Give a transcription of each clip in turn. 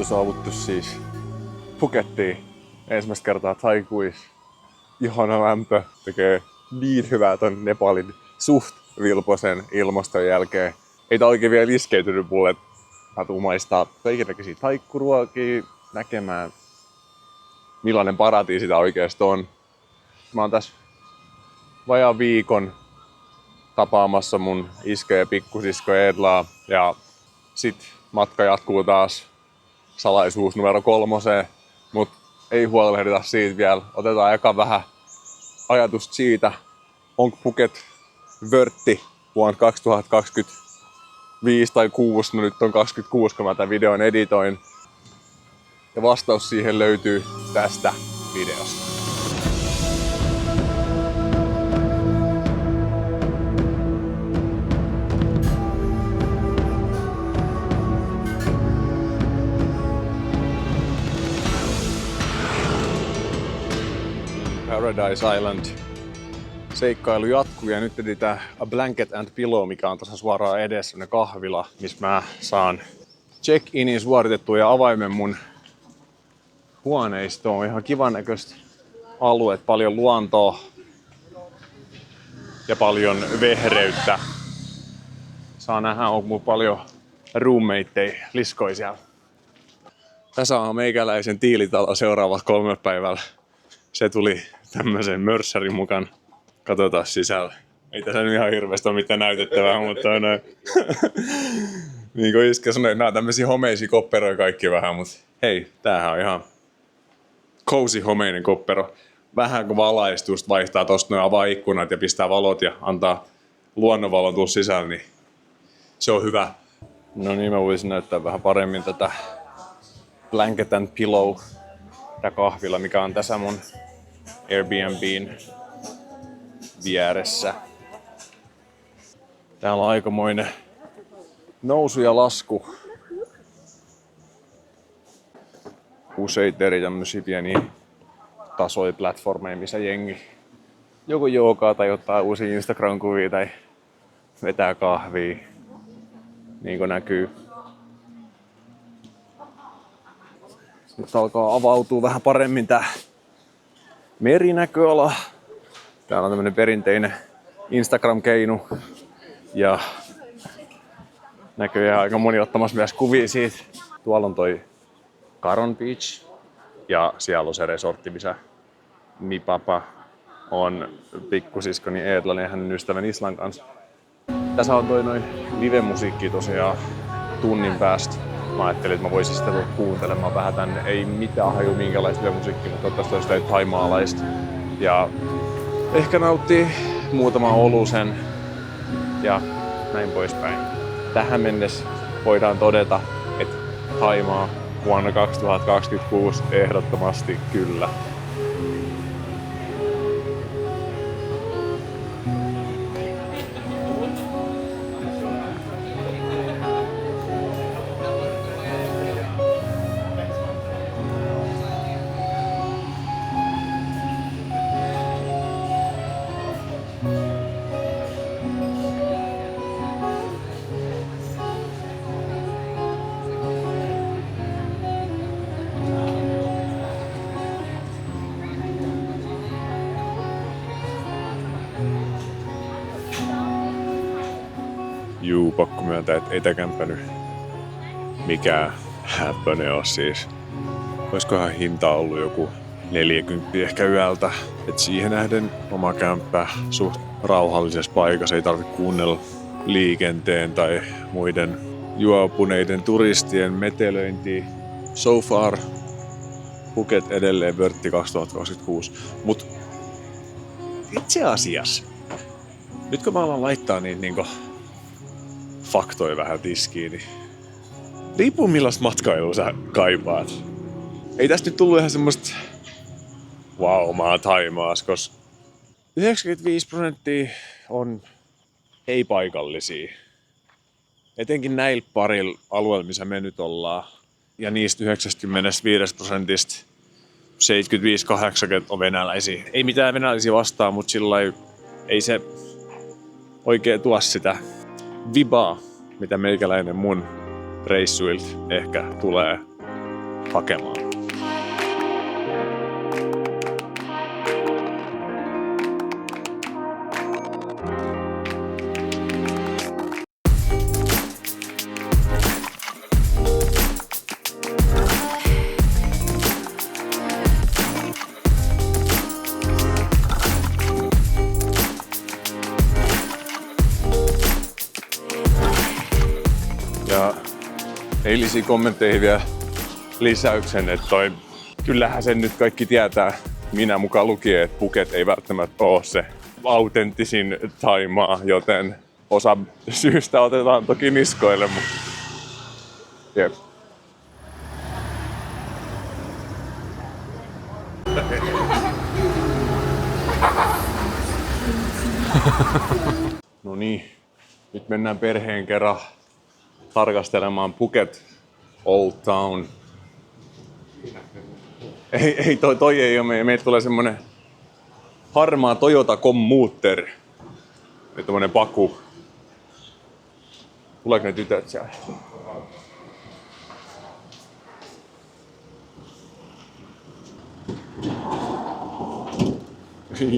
saavuttu siis Phukettiin ensimmäistä kertaa Taikuissa. Ihana lämpö tekee niin hyvää ton Nepalin suht vilpoisen ilmaston jälkeen. Ei tää oikein vielä iskeytynyt mulle. Mä tuun maistaa kaikennäköisiä taikkuruokia, näkemään millainen paratiisi tää oikeesti on. Mä oon tässä vajaan viikon tapaamassa mun iskö ja pikkusisko Edlaa ja sit matka jatkuu taas salaisuus numero 3, mut ei huolehdita siitä vielä. Otetaan eka vähän ajatusta siitä, onko Phuket vörtti vuonna 2025 tai 6, no nyt on 26, kun mä tämän videon editoin. Ja vastaus siihen löytyy tästä videosta. Paradise Island seikkailu jatkuu ja nyt editään A Blanket and Pillow, mikä on tuossa suoraan edessä, ne kahvila, missä mä saan check-inin suoritettua ja avaimen mun huoneistoon. Ihan kivan näköistä alueet, paljon luontoa ja paljon vehreyttä. Saa nähdä, onko mun paljon roommateja liskoi siellä. Tässä on meikäläisen tiilitalo seuraavat 3 päivällä. Se tuli tämmöisen mörssärin mukaan. Katsotaan sisällä. Ei tässä nyt ihan hirveästi ole mitään näytettävää, mutta noin. Niin kuin iskä sanoi, nämä on tämmöisiä homeisia kopperoja kaikki vähän, mutta hei, tämähän on ihan cozy homeinen koppero. Vähän kun valaistusta vaihtaa tosta noin avaa ikkunat ja pistää valot ja antaa luonnonvalon tulla sisällä, niin se on hyvä. No niin, mä voisin näyttää vähän paremmin tätä Blanket and Pillow, tätä kahvila, mikä on tässä mun Airbnbin vieressä. Täällä on aikamoinen nousu ja lasku. Useita eri tämmösiä pieniä tasoja, platformeja, missä jengi joko joogaa tai ottaa uusia Instagram-kuvia tai vetää kahvia, niin kuin näkyy. Nyt alkaa avautua vähän paremmin tää merinäköala. Täällä on tämmönen perinteinen Instagram-keinu ja näköjään aika moni ottamassa myös kuvia siitä. Tuolla on toi Caron Beach ja siellä on se resortti, missä Mipapa on pikkusiskoni Edlan ja hänen ystävän Islan kanssa. Tässä on toi noin live-musiikki tosiaan tunnin päästä. Mä ajattelin, että mä voisin sitä tulla kuuntelemaan vähän tänne. Ei mitään haju minkälaista live-musiikkia, mutta toivottavasti olisi jotain thaimaalaista. Ja ehkä nauttii muutama olusen ja näin poispäin. Tähän mennessä voidaan todeta, että Thaimaa vuonna 2026 ehdottomasti kyllä. Juu, pakko myöntää, että ei tää kämppä nyt mikään häppönen oo siis. Oiskohan hinta ollut joku 40 ehkä yöltä. Et siihen nähden oma kämppä suht rauhallisessa paikassa, ei tarvitse kuunnella liikenteen tai muiden juopuneiden turistien metelöintiä. So far Phuket edelleen vörtti 2026. Mut itse asiassa, nyt kun mä alan laittaa niinku faktoi vähän tiskiin, niin riippuu millaista matkailua sä kaipaat. Ei tästä nyt tullut ihan semmoista wow, mä oon Thaimaassa, koska 95% on ei-paikallisia. Etenkin näillä parilla alueilla, missä me nyt ollaan. Ja niistä 95% 75-80 on venäläisiä. Ei mitään venäläisiä vastaan, mutta sillai ei se oikein tuo sitä vibaa, mitä meikäläinen mun reissuilta ehkä tulee. hakemaan. Ja eilisiin kommentteihin vielä lisäyksen, että kyllähän sen nyt kaikki tietää, minä mukaan lukien, että Phuket ei välttämättä ole se autenttisin Thaimaa, joten osa syystä otetaan toki niskoille, mutta jep. No niin, nyt mennään perheen kerran tarkastelemaan Phuket Old Town. Ei toi ei ole. Meille tulee semmonen harmaa Toyota Commuter. Ja tommonen paku. Tuleeko ne tytöt siellä?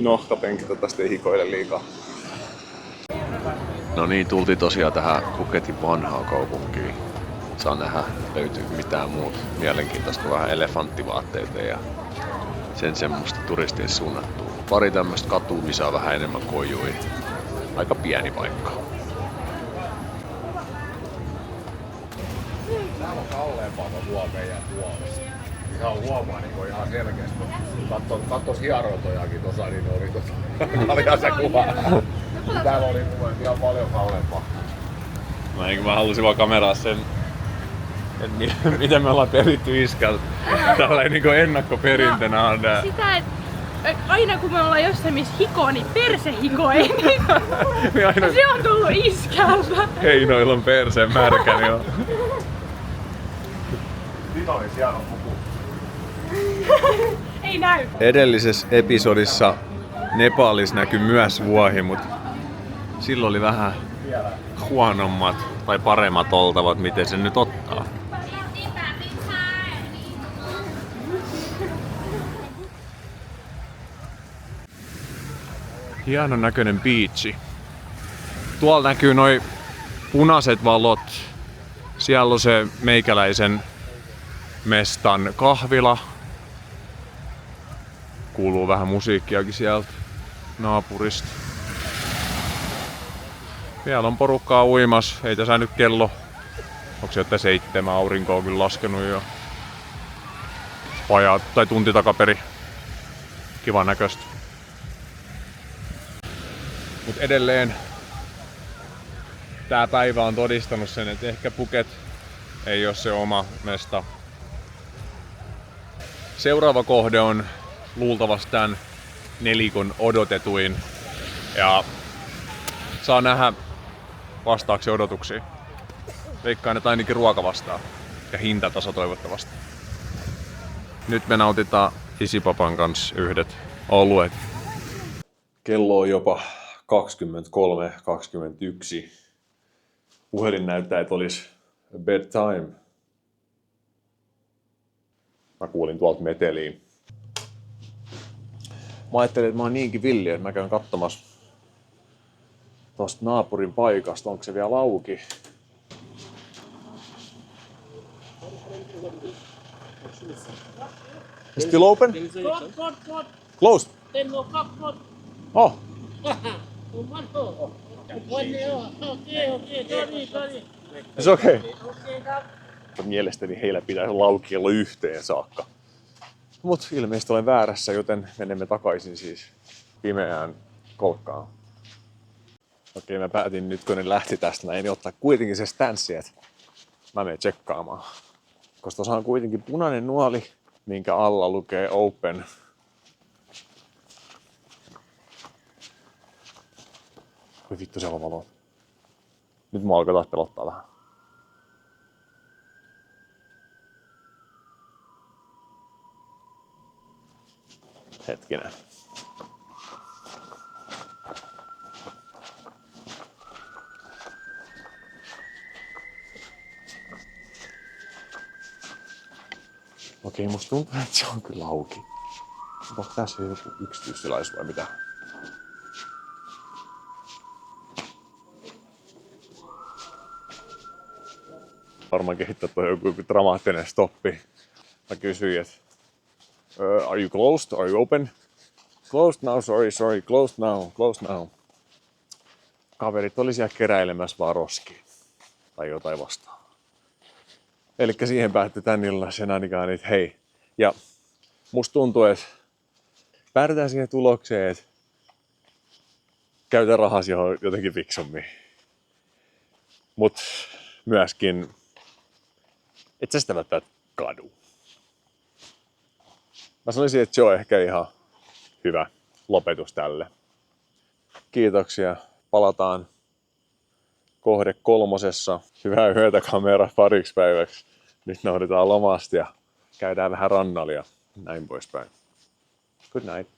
Nohkapenkit tästä ei hikoile liikaa. No niin, tultiin tosiaan tähän Phuketin vanhaan kaupunkiin. Saa nähdä, löytyy mitään muuta mielenkiintoista, vähän elefanttivaatteita ja sen semmoista turistien suunnattua. Pari tämmöistä katua, missä on vähän enemmän kojuja. Aika pieni paikka. Täällä on kalleempaa meidän puolesta. Ihan huomaa niin ihan selkeästi. Kattos hierontojakin tossa, niin ne oli kalja se kuva. Täällä oli ihan paljon kalleempaa. Mä halusin vaan kameraa sen, että miten me ollaan peritty iskältä. Tällainen niin ennakkoperintönä on tää. Sitä, että aina kun me ollaan jossain missä hikoo, niin perse hikoo ennen. Aina... Se on tullut iskältä. Heinoilla on perseen märkä, niin on. Siinä oli hieno puku. Ei näy. Edellisessä episodissa Nepalissa näkyi myös vuohi, mutta silloin oli vähän huonommat tai paremmat oltavat, miten se nyt ottaa. Hienon näköinen biitsi. Tuolla näkyy noi punaiset valot. Siellä on se meikäläisen mestan kahvila. Kuuluu vähän musiikkiakin sieltä naapurista. Vielä on porukkaa uimas. Ei tässä nyt kello. Onko se jotain 7? Aurinko on kyllä laskenut jo. Vajaa tai tunti takaperi. Kivan näköistä. Mut edelleen tää päivä on todistanut sen, että ehkä Phuket ei ole se oma mesta. Seuraava kohde on luultavasti tämän nelikon odotetuin. Ja saa nähdä vastaaksi odotuksiin. Veikkaan, että ainakin ruoka vastaa. Ja hintataso toivottavasti. Nyt me nautitaan isipapan kanssa yhdet oluet. Kello on jopa 23:21. Puhelin näyttää, että olisi bedtime. Mä kuulin tuolta meteliin. Mä ajattelin, että mä oon niinkin villi, että mä käyn katsomassa tosta naapurin paikasta. Onko se vielä auki? Still open? Closed? Oh. It's okay. Mielestäni heillä pitäisi olla auki kello 1 saakka. Mut ilmeisesti olen väärässä, joten menemme takaisin siis pimeään kolkkaan. Okei, mä päätin nyt kun ne lähti tästä näin, niin ottaa kuitenkin se stanssi, että mä menen tsekkaamaan. Koska tuossa on kuitenkin punainen nuoli, minkä alla lukee open. Voi vittu, siellä on valot. Nyt mua alkaa taas pelottaa vähän. Hetkinen. Okei, musta tuntuu, että se on kyllä auki. Onko tässä joku yksityistilaisuus vai mitä? Varmaan kehittää toi joku dramaattinen stoppi. Mä kysyin, että are you closed? Are you open? Closed now, sorry, closed now. Kaverit oli siellä keräilemässä vaan roskia. Tai jotain vastaan. Elikkä siihen päättyi tän illaisen ainakaan, että hei. Ja musta tuntuu, että päädytään siihen tulokseen, että käytä rahasi jotenkin fiksummin. Mut myöskin, et sä sitä välttämättä kadu. Mä sanoisin, että se on ehkä ihan hyvä lopetus tälle. Kiitoksia. Palataan kohde 3. Hyvää yötä kamera pariksi päiväksi. Nyt noudetaan lomasta ja käydään vähän rannalla ja näin poispäin. Good night.